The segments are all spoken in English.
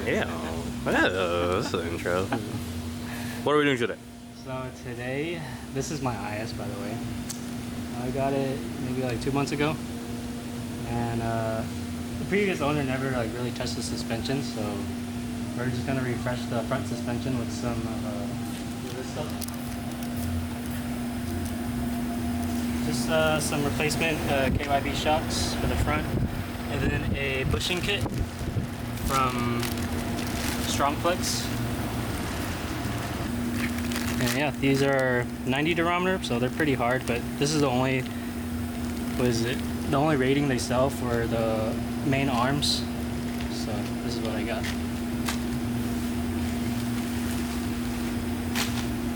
Yeah, that's the intro. What are we doing today? So today, this is my IS, by the way. I got it maybe like 2 months ago, and the previous owner never like really touched the suspension, so we're just gonna refresh the front suspension with some of this stuff. Just some replacement KYB shocks for the front, and then a bushing kit from Strongflex. And yeah, these are 90 durometer, so they're pretty hard, but this is the only, the only rating they sell for the main arms. So this is what I got.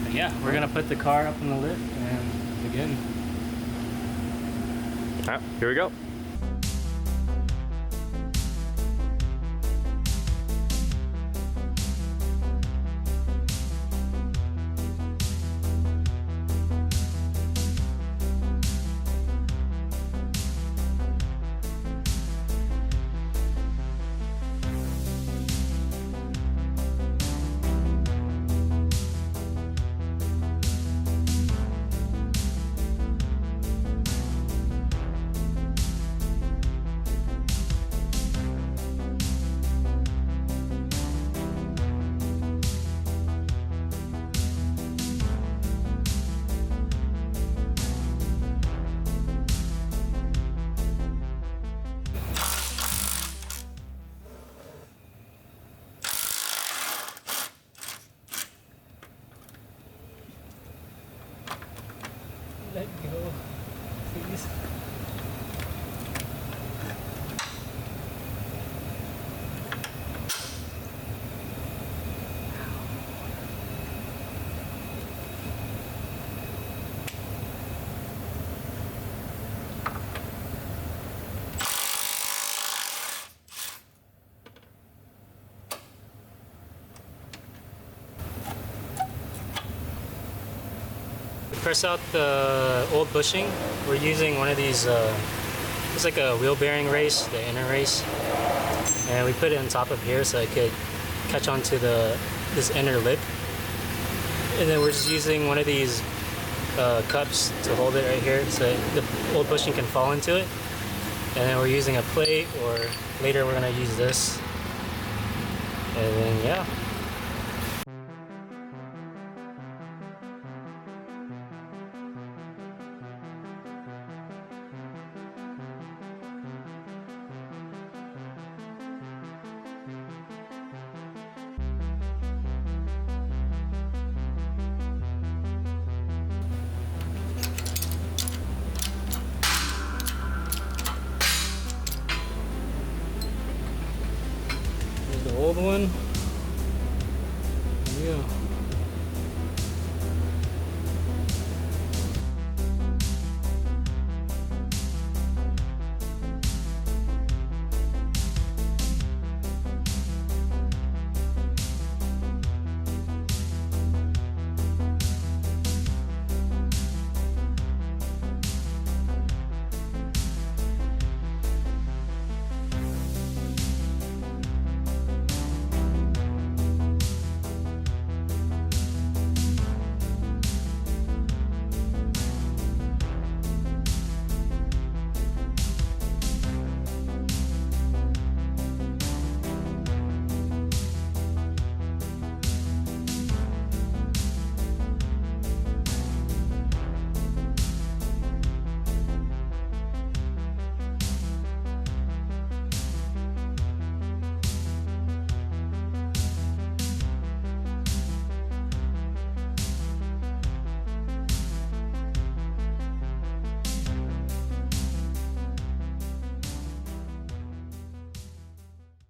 But yeah, we're gonna put the car up in the lift and begin. Alright, here we go. Let go, please. Press out the old bushing. We're using one of these, it's like a wheel bearing race, the inner race. And we put it on top of here so it could catch onto this inner lip. And then we're just using one of these cups to hold it right here so the old bushing can fall into it. And then we're using a plate, or later we're gonna use this. And then yeah. The old one. Yeah.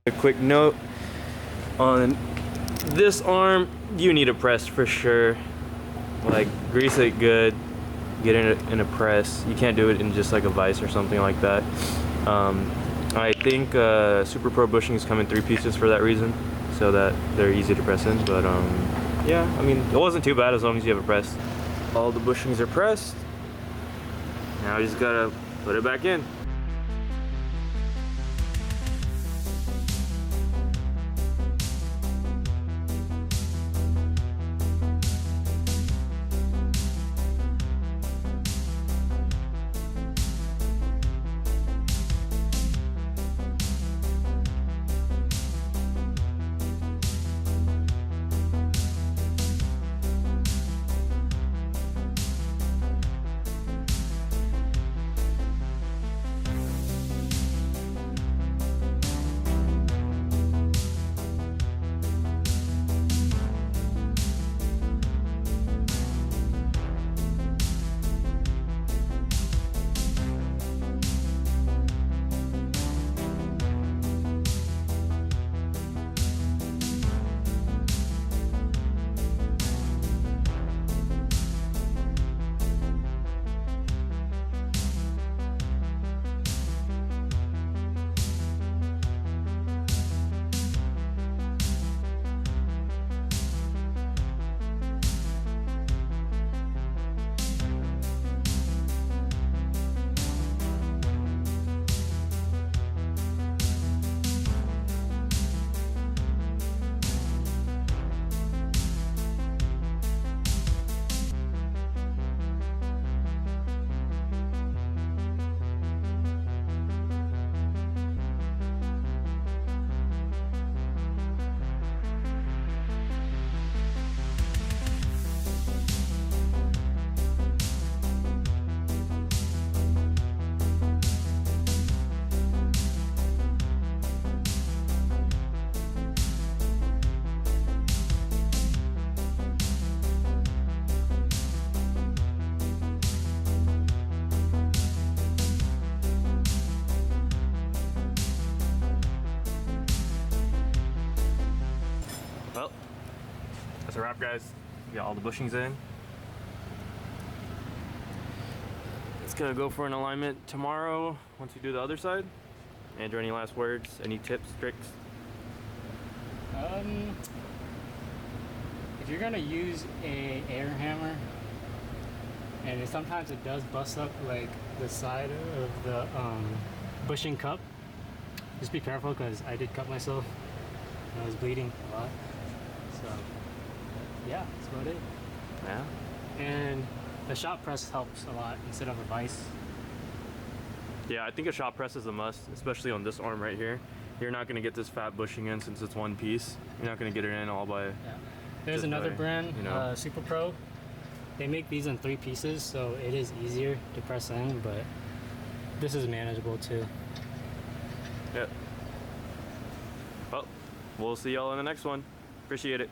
A quick note on this arm, you need a press for sure. Like, grease it good, get in a press. You can't do it in just like a vise or something like that. I think Super Pro bushings come in 3 pieces for that reason, so that they're easy to press in. But yeah, I mean, it wasn't too bad as long as you have a press. All the bushings are pressed. Now I just gotta put it back in. a wrap, guys. We got all the bushings in. It's gonna go for an alignment tomorrow once we do the other side. Andrew, any last words? Any tips, tricks? If you're gonna use a air hammer, and sometimes it does bust up like the side of the bushing cup, just be careful, because I did cut myself and I was bleeding a lot. So yeah, that's about it. Yeah. And the shop press helps a lot instead of a vise. Yeah, I think a shop press is a must, especially on this arm right here. You're not gonna get this fat bushing in since it's one piece. You're not gonna get it in all by. Yeah. There's another brand, you know. Super Pro. They make these in 3 pieces, so it is easier to press in, but this is manageable too. Yep. Well, we'll see y'all in the next one. Appreciate it.